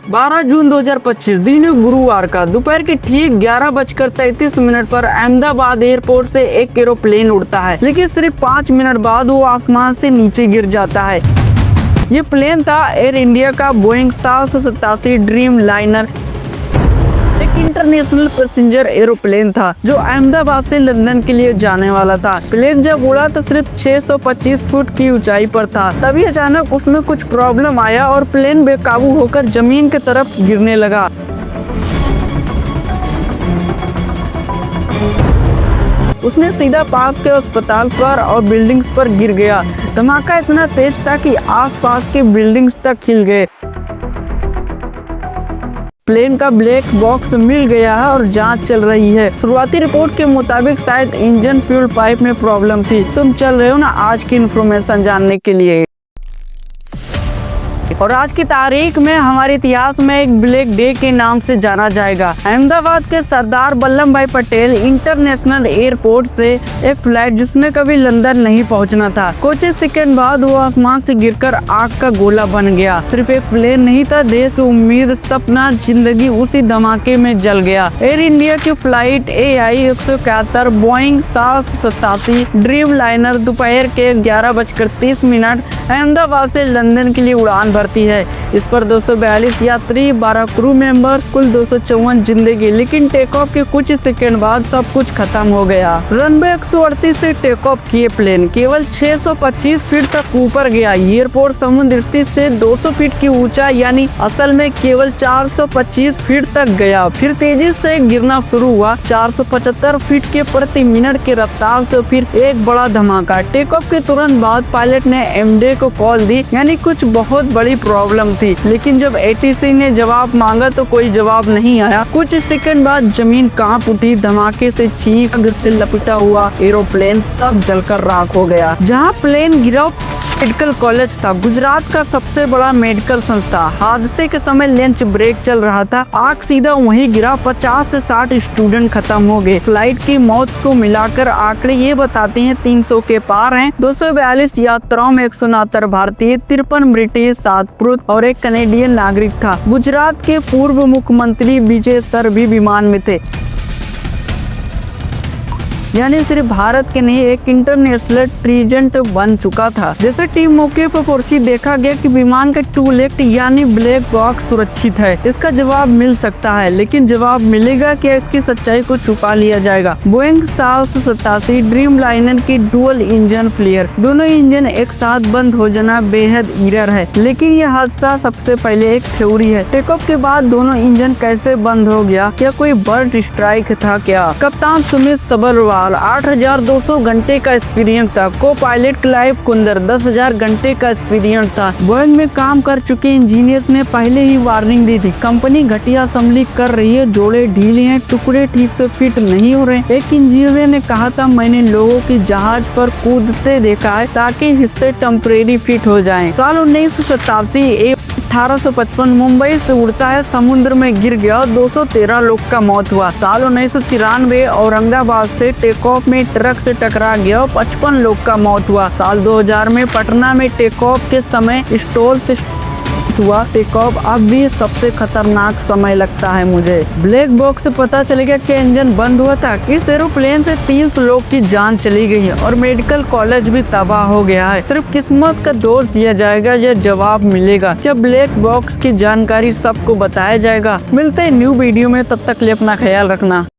12 जून 2025 दिन गुरुवार का दोपहर के ठीक 11:33 पर अहमदाबाद एयरपोर्ट से एक एरोप्लेन उड़ता है, लेकिन सिर्फ 5 मिनट बाद वो आसमान से नीचे गिर जाता है। ये प्लेन था एयर इंडिया का बोइंग 787 ड्रीम लाइनर, एक इंटरनेशनल पैसेंजर एरोप्लेन था जो अहमदाबाद से लंदन के लिए जाने वाला था। प्लेन जब उड़ा तो सिर्फ 625 फुट की ऊंचाई पर था। तभी अचानक उसमें कुछ प्रॉब्लम आया और प्लेन बेकाबू होकर जमीन की तरफ गिरने लगा। उसने सीधा पास के अस्पताल पर और बिल्डिंग्स पर गिर गया। धमाका इतना तेज था कि आसपास के बिल्डिंग्स तक हिल गए। प्लेन का ब्लैक बॉक्स मिल गया है और जांच चल रही है। शुरुआती रिपोर्ट के मुताबिक शायद इंजन फ्यूल पाइप में प्रॉब्लम थी। तुम चल रहे हो ना आज की इन्फॉर्मेशन जानने के लिए। और आज की तारीख में हमारे इतिहास में एक ब्लैक डे के नाम से जाना जाएगा। अहमदाबाद के सरदार वल्लभ भाई पटेल इंटरनेशनल एयरपोर्ट से एक फ्लाइट जिसने कभी लंदन नहीं पहुंचना था, कुछ सेकंड बाद वो आसमान से गिरकर आग का गोला बन गया। सिर्फ एक प्लेन नहीं था, देश की उम्मीद, सपना, जिंदगी उसी धमाके में जल गया। एयर इंडिया की flight AI 171 Boeing 787 dream liner दोपहर के 11:30 अहमदाबाद से लंदन के लिए उड़ान भरती है। इस पर 242 यात्री, 12 क्रू मेंबर्स, कुल 254 जिंदगी। लेकिन टेक ऑफ के कुछ सेकंड बाद सब कुछ खत्म हो गया। रनवे 138 से टेक ऑफ किए प्लेन केवल 625 फीट तक ऊपर गया। एयरपोर्ट समुद्र स्थिति से 200 फीट की ऊंचाई यानी असल में केवल 425 फीट तक गया। फिर तेजी से गिरना शुरू हुआ। 475 फीट के प्रति मिनट की रफ्तार से फिर एक बड़ा धमाका। टेक ऑफ के तुरंत बाद पायलट ने MD को कॉल दी, यानी कुछ बहुत बड़ी प्रॉब्लम थी। लेकिन जब ATC ने जवाब मांगा तो कोई जवाब नहीं आया। कुछ सेकंड बाद जमीन कांप उठी। धमाके से चीख से लपेटा हुआ एरोप्लेन सब जलकर राख हो गया। जहां प्लेन गिरा मेडिकल कॉलेज था, गुजरात का सबसे बड़ा मेडिकल संस्था। हादसे के समय लंच ब्रेक चल रहा था। आग सीधा वहीं गिरा। 50 से 60 स्टूडेंट खत्म हो गए। फ्लाइट की मौत को मिलाकर आंकड़े ये बताते हैं 300 के पार हैं। 242 यात्राओं में 169 भारतीय, 53 ब्रिटिश, 7 पुरुष और एक कनेडियन नागरिक था। गुजरात के पूर्व मुख्यमंत्री विजय सर भी विमान में थे। यानी सिर्फ भारत के नहीं, एक इंटरनेशनल ट्रीजेंट बन चुका था। जैसे टीम मौके पर पहुंची, देखा गया कि विमान का टूलेट यानी ब्लैक बॉक्स सुरक्षित है। इसका जवाब मिल सकता है, लेकिन जवाब मिलेगा क्या, इसकी सच्चाई को छुपा लिया जाएगा। बोइंग 787 ड्रीम लाइनर की डुअल इंजन फेलियर, दोनों इंजन एक साथ बंद हो जाना बेहद ईरर है। लेकिन यह हादसा सबसे पहले एक थ्योरी है। टेक ऑफ के बाद दोनों इंजन कैसे बंद हो गया? क्या कोई बर्ड स्ट्राइक था क्या? कप्तान सुमित सबरवाल 8200 घंटे का एक्सपीरियंस था। को पायलट क्लाइव कुंदर 10,000 घंटे का एक्सपीरियंस था। बोइंग में काम कर चुके इंजीनियर्स ने पहले ही वार्निंग दी थी, कंपनी घटिया असेंबली कर रही है, जोड़े ढीले हैं, टुकड़े ठीक से फिट नहीं हो रहे। एक इंजीनियर ने कहा था, मैंने लोगों की जहाज पर कूदते देखा है ताकि हिस्से टेम्परेरी फिट हो जाएं। साल 1987 1855 मुंबई से उड़ता है, समुद्र में गिर गया। 213 लोग का मौत हुआ। साल 1993 औरंगाबाद से टेक ऑफ में ट्रक से टकरा गया, 55 लोग का मौत हुआ। साल 2000 में पटना में टेक ऑफ के समय स्टॉल से हुआ। टेक ऑफ अब भी सबसे खतरनाक समय लगता है मुझे। ब्लैक बॉक्स से पता चलेगा कि इंजन बंद हुआ था। इस एरोप्लेन से 300 लोग की जान चली गई है और मेडिकल कॉलेज भी तबाह हो गया है। सिर्फ किस्मत का दोष दिया जाएगा या जवाब मिलेगा? क्या ब्लैक बॉक्स की जानकारी सबको बताया जाएगा? मिलते हैं न्यू वीडियो में, तब तक के लिए अपना ख्याल रखना।